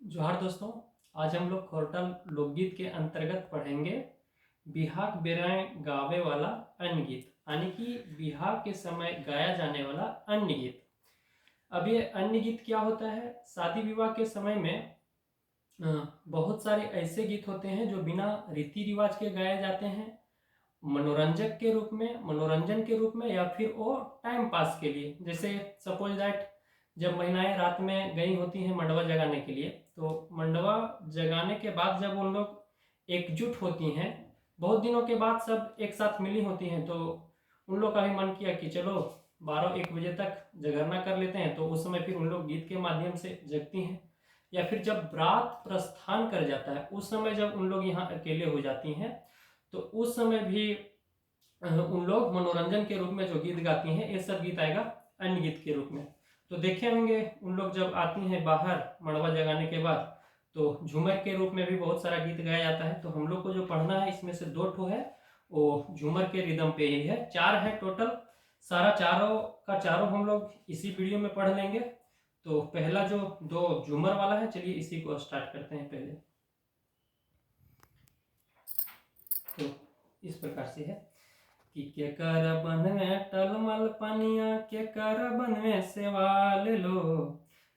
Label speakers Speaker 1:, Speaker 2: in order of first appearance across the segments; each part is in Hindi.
Speaker 1: जोहार दोस्तों। आज हम लोग खोरटल लोकगीत के अंतर्गत पढ़ेंगे बिहाक बेराए गावे वाला अन्य गीत, यानी कि बिहार के समय गाया जाने वाला अन्य गीत। अब ये अन्य गीत क्या होता है? शादी विवाह के समय में बहुत सारे ऐसे गीत होते हैं जो बिना रीति रिवाज के गाए जाते हैं, मनोरंजक के रूप में, मनोरंजन के रूप में, या फिर वो टाइम पास के लिए। जैसे सपोज दैट जब महिलाएं रात में गई होती हैं मंडवा जगाने के लिए, तो मंडवा जगाने के बाद जब उन लोग एकजुट होती हैं, बहुत दिनों के बाद सब एक साथ मिली होती हैं, तो उन लोग का भी मन किया कि चलो 12-1 बजे तक जागरना कर लेते हैं। तो उस समय फिर उन लोग गीत के माध्यम से जगती हैं। या फिर जब बारात प्रस्थान कर जाता है, उस समय जब उन लोग यहाँ अकेले हो जाती हैं, तो उस समय भी उन लोग मनोरंजन के रूप में जो गीत गाती हैं, ये सब गीत आएगा अन्य गीत के रूप में। तो देखे होंगे उन लोग जब आती हैं बाहर मड़वा जगाने के बाद, तो झूमर के रूप में भी बहुत सारा गीत गाया जाता है। तो हम लोग को जो पढ़ना है इसमें से 2 ठो है, वो झूमर के रिदम पे ही है। 4 है टोटल, सारा चारों का चारों हम लोग इसी वीडियो में पढ़ लेंगे। तो पहला जो 2 झूमर वाला है, चलिए इसी को स्टार्ट करते हैं पहले। तो इस प्रकार से है कि के कर बन में टलमल पनिया, के कर बन में सेवाल लो।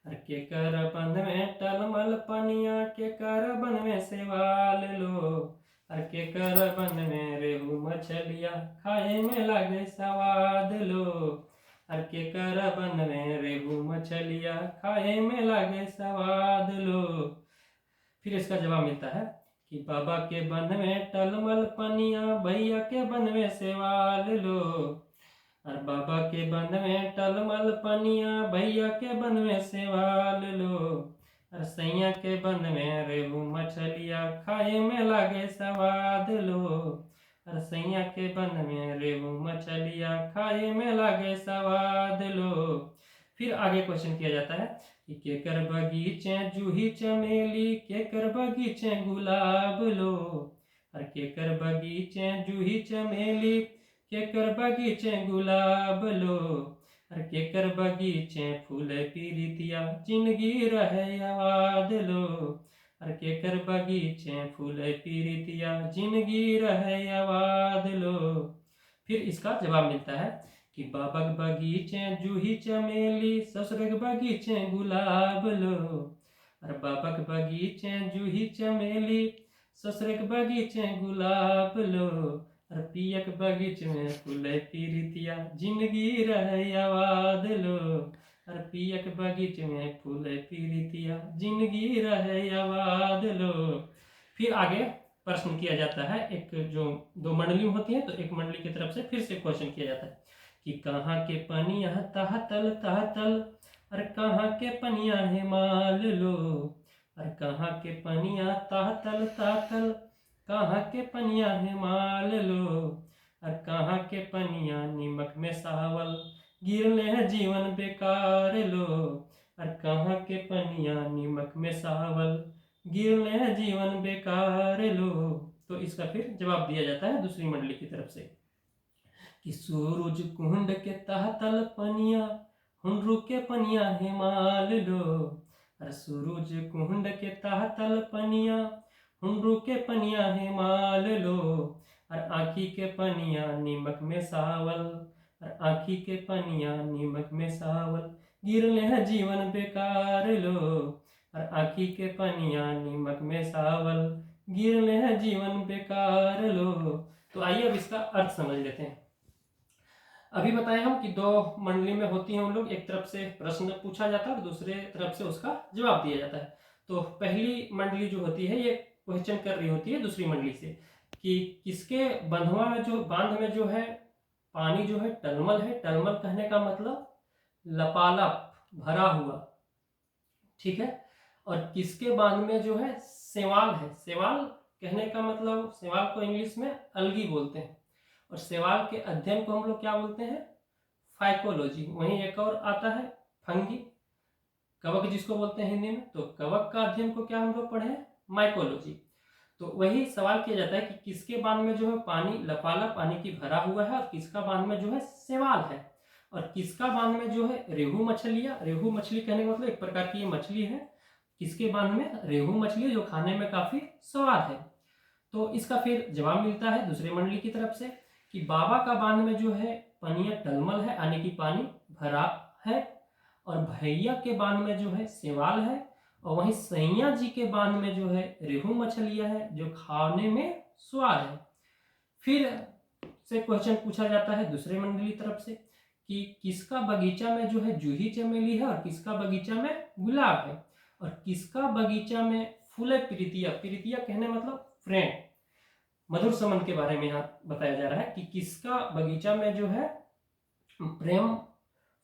Speaker 1: और के कर बन में टलमल पनिया, के कर बन में सेवाल लो। और के कर बन में रेहू मछलिया, खाए में लगे स्वाद लो। और के कर बन में रेहू मछलिया, खाए में लगे स्वाद लो। फिर इसका जवाब मिलता है कि बाबा के बन में टलमल पनिया, भैया के बन में सेवाल लो। और बाबा के बन में टलमल पनिया, भैया के बन में सेवाल लो। और सैया के बन में रेहू मछलिया, खाए में लागे स्वाद लो। और सैया के बन में रेहू मछलिया, खाए में लागे स्वाद लो। फिर आगे क्वेश्चन किया जाता है कि केकर बगीचे जूही चमेली, केकर बगीचे गुलाब लो। और केकर बगीचे जूही चमेली, केकर बगीचे गुलाब लो। और केकर बगीचे फूल पीरितिया, जिंदगी रहे आबाद लो। और केकर बगीचे फूल पीरितिया, जिंदगी रहे आबाद लो। फिर इसका जवाब मिलता है कि बाबक बगीचे जूही चमेली, ससुरक बगीचे गुलाब लो। और बाबक बगीचे जूही चमेली, ससुरक बगीचे गुलाब लो। और पियक बगीचे में फूल पीरितिया, जिंदगी रहे आबाद लो। और पियक बगीचे में फूल पीरितिया, जिंदगी रहे आबाद लो। फिर आगे प्रश्न किया जाता है, एक जो 2 मंडली होती है, तो एक मंडली की तरफ से फिर से क्वेश्चन किया जाता है कि कहाँ के पनिया तहतल तहतल, और कहाँ के पनिया हिमाल लो। और कहाँ के पनिया तहतल तहतल, कहाँ के पनिया हिमाल लो। और कहाँ के पनिया नीमक में सावल, गिरले जीवन बेकार लो। और कहाँ के पनिया नीमक में सावल, गिरले जीवन बेकार लो। तो इसका फिर जवाब दिया जाता है दूसरी मंडली की तरफ से कि सूरज कुंड के तहतल पनिया, हुंड्रू के पनिया हिमाल लो। और सूरज कुंड के तहतल पनिया, हुंड्रू के पनिया हिमाल लो। और आँखी के पनिया नीमक में सावल, और आँखी के पनिया नीमक में सावल, गिरले है जीवन बेकार लो। और आँखी के पनिया नीमक में सावल, गिरले है जीवन बेकार लो। तो आइए अब इसका अर्थ समझ लेते हैं। अभी बताए हम कि 2 मंडली में होती हैं उन लोग, एक तरफ से प्रश्न पूछा जाता है और दूसरे तरफ से उसका जवाब दिया जाता है। तो पहली मंडली जो होती है, ये क्वेश्चन कर रही होती है दूसरी मंडली से कि किसके बंधवा में जो बांध में जो है पानी जो है टलमल है। टलमल कहने का मतलब लपालप, भरा हुआ, ठीक है। और किसके बांध में जो है सेवाल है। सेवाल कहने का मतलब, सेवाल को इंग्लिश में अलगी बोलते हैं, और सेवाल के अध्ययन को हम लोग क्या बोलते हैं? फाइकोलॉजी। वहीं एक और आता है फंगी, कवक जिसको बोलते हैं हिंदी में। तो कवक का अध्ययन को क्या हम लोग पढ़े हैं? माइकोलॉजी। तो वही सवाल किया जाता है कि किसके बांध में जो है पानी लपालप, पानी की भरा हुआ है, और किसका बांध में जो है सेवाल है। और किसका बांध में जो है रेहू मछलियां। रेहू मछली कहने का मतलब एक प्रकार की ये मछली है, किसके बांध में? रेहू मछली, जो खाने में काफी स्वाद है। तो इसका फिर जवाब मिलता है दूसरे मंडली की तरफ से कि बाबा का बांध में जो है पनिया टलमल है, यानी कि पानी भरा है, और भैया के बांध में जो है सेवाल है, और वहीं सैया जी के बांध में जो है रेहू मछलियां है, जो खाने में स्वाद है। फिर से क्वेश्चन पूछा जाता है दूसरे मंडली तरफ से कि किसका बगीचा में जो है जूही चमेली है, और किसका बगीचा में गुलाब है, और किसका बगीचा में फूले प्रीतिया। प्रीतिया कहने मतलब फ्रेंड, मधुर संबंध के बारे में यहाँ बताया जा रहा है कि किसका बगीचा में जो है प्रेम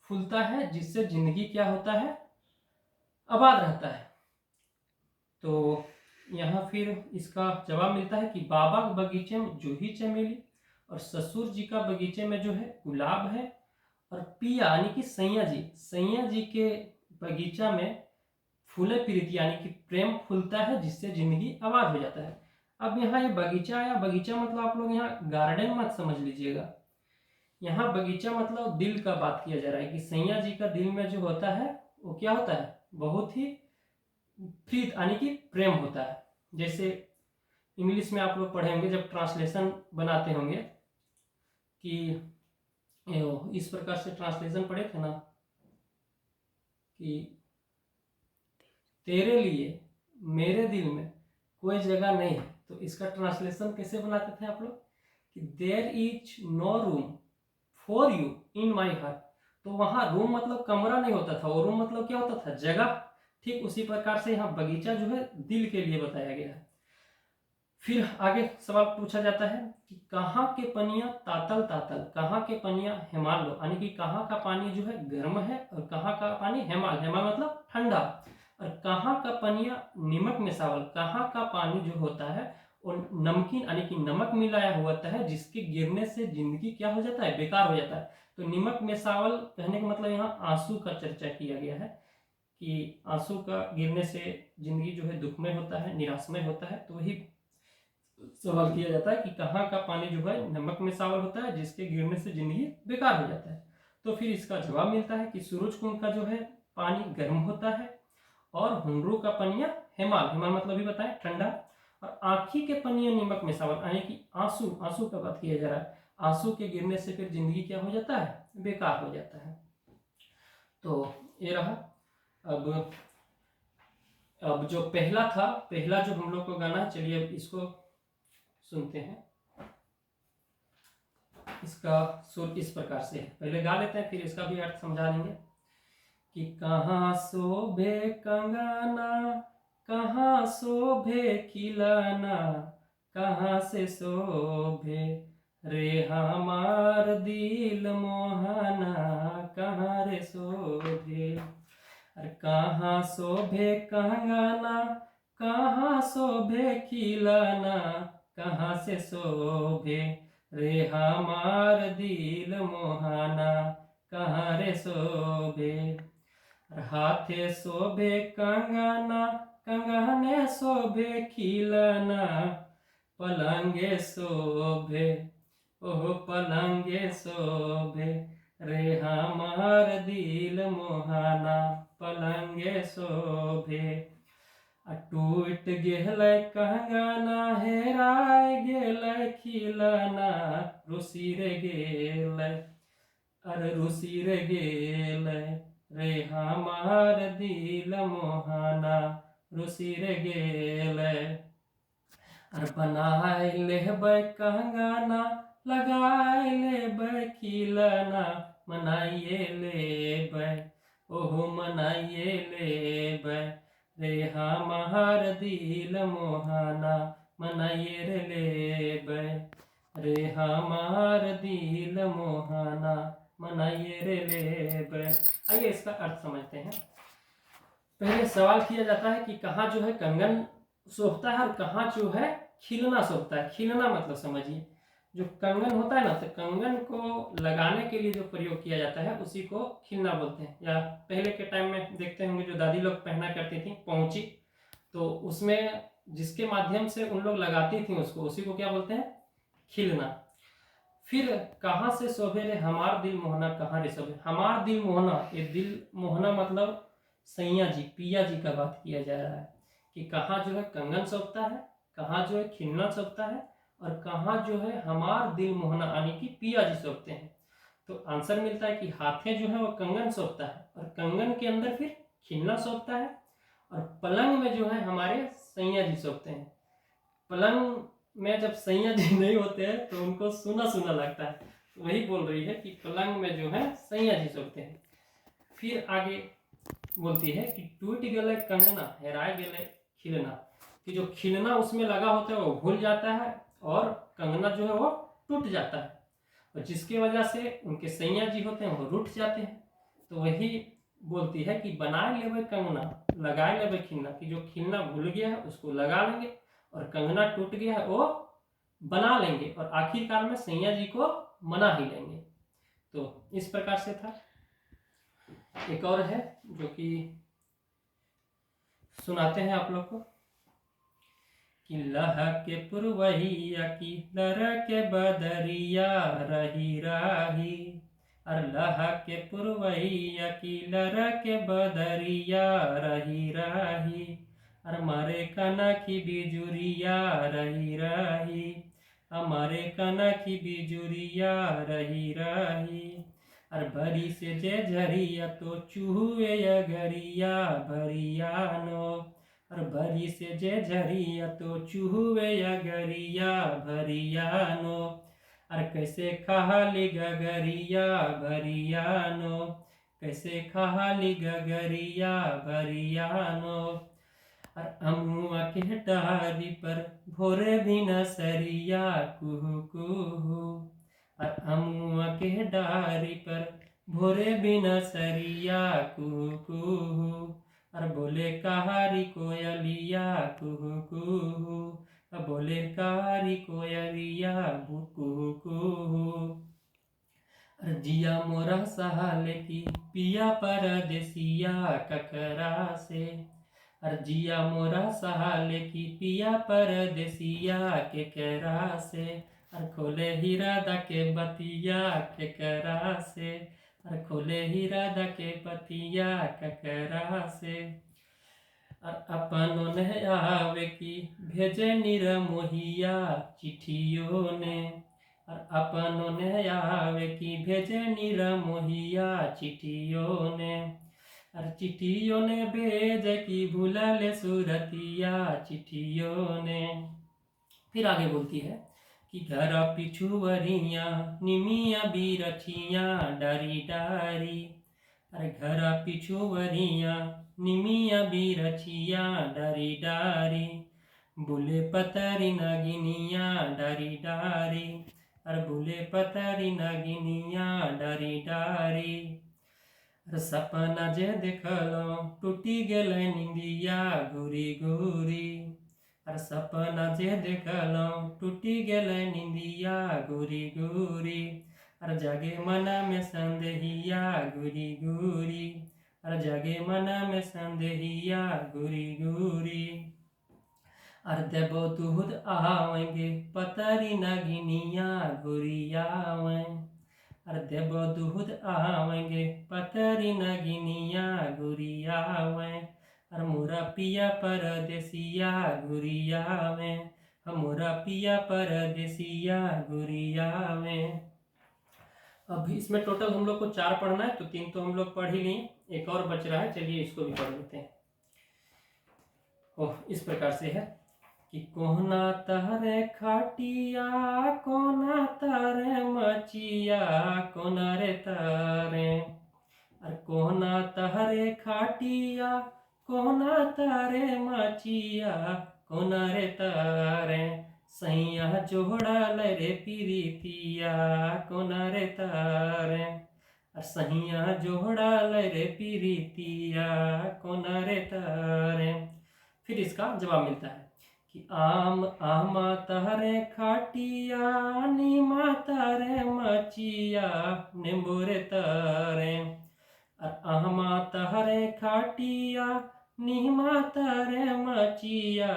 Speaker 1: फूलता है, जिससे जिंदगी क्या होता है? आबाद रहता है। तो यहाँ फिर इसका जवाब मिलता है कि बाबा के बगीचे में जूही चमेली, और ससुर जी का बगीचे में जो है गुलाब है, और पिया यानी कि सैया जी के बगीचा में फूले प्रीति यानी कि प्रेम फूलता है, जिससे जिंदगी आबाद हो जाता है। अब यहाँ ये बगीचा या बगीचा मतलब आप लोग यहाँ गार्डन मत समझ लीजिएगा, यहाँ बगीचा मतलब दिल का बात किया जा रहा है कि सैया जी का दिल में जो होता है वो क्या होता है? बहुत ही प्रीत यानी कि प्रेम होता है। जैसे इंग्लिश में आप लोग पढ़े होंगे जब ट्रांसलेशन बनाते होंगे कि इस प्रकार से ट्रांसलेशन पढ़े थे ना कि तेरे लिए मेरे दिल में कोई जगह नहीं है। तो इसका ट्रांसलेशन कैसे बनाते थे आप लोग कि there is no room for you in my heart. तो वहां रूम मतलब कमरा नहीं होता था, वो रूम मतलब क्या होता था? जगह। ठीक उसी प्रकार से यहाँ बगीचा जो है दिल के लिए बताया गया है। फिर आगे सवाल पूछा जाता है कि कहाँ के पनिया तातल तातल, कहाँ के पनिया हेमाल लो, यानी कि कहाँ का पानी जो है गर्म है और कहाँ का पानी हेमाल, हेमाल मतलब ठंडा, और कहाँ का पनिया नमक में सावल, कहाँ का पानी जो होता है और नमकीन यानी कि नमक मिलाया हुआ होता है, जिसके गिरने से जिंदगी क्या हो जाता है? बेकार हो जाता है। तो नमक में सावल कहने का मतलब यहाँ आंसू का चर्चा किया गया है कि आंसू का गिरने से जिंदगी जो है दुखमय होता है, निराशमय होता है। तो वही सवाल किया जाता है कि कहाँ का पानी जो है नमक में सावल होता है, जिसके गिरने से जिंदगी बेकार हो जाता है। तो फिर इसका जवाब मिलता है कि सूरज कुंड का जो है पानी गर्म होता है, और हुनरू का पनिया हेमाल, हेमाल मतलब भी बताएं ठंडा, और आंखी के पनिया नमक में सावल यानी कि आंसू, आंसू का बात किया जा रहा है। आंसू के गिरने से फिर जिंदगी क्या हो जाता है? बेकार हो जाता है। तो ये रहा। अब जो पहला था, पहला जो हम लोग को गाना है, चलिए अब इसको सुनते हैं। इसका सुर इस प्रकार से है, पहले गा लेते हैं फिर इसका भी अर्थ समझा देंगे कि कहाँ शोभे कंगना, कहाँ शोभे खिलना, कहाँ से शोभे रे हमार दिल मोहना, कहाँ रे शोभे। अरे कहाँ शोभे कंगना, कहाँ शोभे खिलना, कहाँ से शोभे रे हमार दिल मोहना, कहाँ रे शोभे। हाथे शोभे कंगना, कंगने शोभे खिलना, पलंगे शोभे ओह पलंगे शोभे रे हमार दिल मोहना, पलंगे शोभे। टूट गेल कंगना, हेराय गेल खिलना, रुसिर गेल, अरे रुसिर गेल रे हमार दिल मोहना, रुसिर गेल। अरे बनाए लेबै कंगना, लगाए लेबै खिलना, मनाइए लेबै ओहो मनाइए लेबै रे हमार दिल मोहना, मनाइए रे लेबै रे हमार दिल मोहना, मनाइए रे लेबै। आइए इसका अर्थ समझते हैं। पहले सवाल किया जाता है कि कहाँ जो है कंगन शोभता है और कहाँ जो है खिलना शोभता है। खिलना मतलब समझिए, जो कंगन होता है ना, तो कंगन को लगाने के लिए जो प्रयोग किया जाता है उसी को खिलना बोलते हैं। या पहले के टाइम में देखते होंगे जो दादी लोग पहना करती थी पहुंची, तो उसमें जिसके माध्यम से उन लोग लगाती थी उसको, उसी को क्या बोलते हैं? खिलना। फिर कहाँ से शोभे रे हमार दिल मोहना, कहाँ रे शोभे। हमार दिल मोहना, ये दिल मोहना मतलब सैया जी पिया जी का बात किया जा रहा है कि कहाँ जो है कंगन सौंपता है, कहाँ जो है खिलना सौंपता है, और कहाँ जो है हमार दिल मोहना यानी कि पिया जी सौंपते हैं। तो आंसर मिलता है कि हाथे जो है वो कंगन सौंपता है और कंगन के अंदर फिर खिलना सौंपता है, और पलंग में जो है हमारे सैया जी सौंपते हैं। पलंग में जब सैया जी नहीं होते हैं तो उनको सुना सुना लगता है, तो वही बोल रही है कि पलंग में जो है सैया जी सौंपते हैं। फिर आगे बोलती है कि टूट गले कंगना हेराए गले खिलना, कि जो खिलना उसमें लगा होता है वो भूल जाता है और कंगना जो है वो टूट जाता है, और जिसकी वजह से उनके सैया जी होते हैं वो रूठ जाते हैं। तो वही बोलती है कि बनाए लेवे कंगना लगाए लेवे खिलना, कि जो खिलना भूल गया है उसको लगा लेंगे और कंगना टूट गया है वो बना लेंगे, और आखिरकार में सैया जी को मना ही लेंगे। तो इस प्रकार से था। एक और है जो कि सुनाते हैं आप लोग को कि लह के पुरवहिया की लर के बदरिया रही राही, और लह के पुरवहिया की लर के बदरिया रही राही, और मारे कना की बिजुरिया रही राही, हमारे कना की बिजुरिया रही राही, और भरी से जे झरिया तो चूहे गरिया भरियानो, और भरी से जे झरिया तो चूहे गरिया भरियानो, और कैसे खाली गगरिया भरियानो, कैसे खाली गगरिया भरियानो, और अमुआ के डारी पर भोरे भी न सरिया कुहू कुहू, और अमुआ के डारी पर भोरे भी न सरिया कुहू कुहू, और बोले कहारी कोयलिया कुहू कुहू, और बोले कहारी कोयलिया कुहू कुहू, और जिया मोरा सहाले की पिया परदेसिया ककरा से, और जिया मोरा सहाले की पिया परदेसिया के करा से, और खोले हीरा दा के बतिया के करा से, और खोले हीरा दा के बतिया ककरा से, और अपनों ने आवे की भेजे निरमोहिया चिट्ठियों ने, और अपनों ने आवे की भेजे निरमोहिया चिट्ठियों ने, और चिट्ठियों ने भेज की भूला ले सूरतिया चिट्ठियों ने। फिर आगे बोलती है कि घर पिछुवरिया निमिया बीरछिया डारी डारी, अरे घर पिछुवरिया निमिया बीरछिया डारी डारी, बोले पतरी नागिनिया डारी डारी, अरे बोले पतरी नागिनिया डारी डारी, सपना जे देखलो टूटी गेले निंदिया घूरी घूरी, और सपना जे देखलो टूटी गेले निंदिया घूरी घूरी, और जगे मना में संदेहिया घूरी घूरी, और जगे मना में संदेहिया घूरी घूरी, और देवो दूध आवेंगे पतरी नगिनिया घुरियावें, और देवो दूध आवेंगे पतरी नगिनिया घुरियावें, और मोरा पिया परदेसिया घुरियावें, मोरा पिया परदेसिया घुरियावें। अब इसमें टोटल हम लोग को 4 पढ़ना है, तो 3 तो हम लोग पढ़ ही लिए, एक और बच रहा है, चलिए इसको भी पढ़ लेते हैं। इस प्रकार से है कि कोहना तहरे खाटिया कोना तारे मचिया कोना रे तारे, और कोहना तहरे खाटिया कोना तारे मचिया कोना रे तारे, सैया जोड़ा रे पीरितिया कोना रे तारे, और सैया जोड़ा रे पीरितिया कोना रे तारे। फिर इसका जवाब मिलता है कि आम आमा तहरे खाटिया नीमा तारे मचिया निम्बुरे तारे, और आमा तहरे खाटिया नीमा तारे मचिया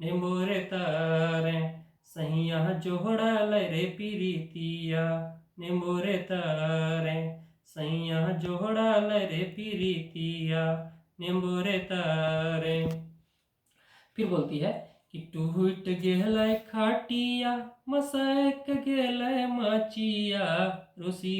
Speaker 1: निम्बुरे तारे, सैया जोड़ा रे पीरितिया निम्बुरे तारे, सैया जोड़ा रे पीरितिया नींबू रे तारे। फिर बोलती है कि टूट गेलै खाटिया मसक गेलै माचिया, रूसी